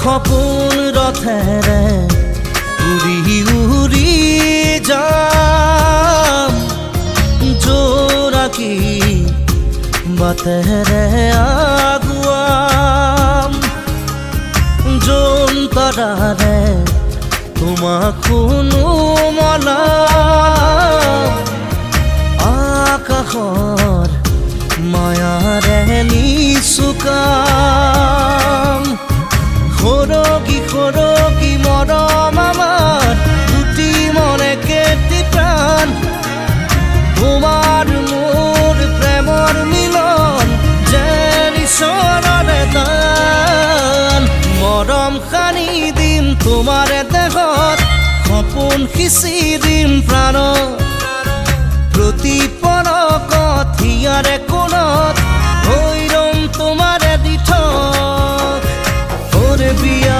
সপোন ৰথেৰে উৰি উৰি যাম জোনাকী বাটেৰে আগুৱাম জোনতৰাৰে তোমাক শুনোমলাম আকাশৰ মায়াৰে নিচুকাম সৰগী সৰগী মৰম আমাৰ দুটি মনে কেটি প্ৰাণ তোমাৰ মোৰ প্ৰেমৰ মিলন যেন ঈশ্বৰৰে দান মৰম সানি দিম তোমাৰ দেহত সপোন সিঁচি দিম প্ৰাণত প্ৰতি পলকত হিয়াৰে কোণত হৈ ৰম তোমাৰে দিঠক ওৰে বিয়া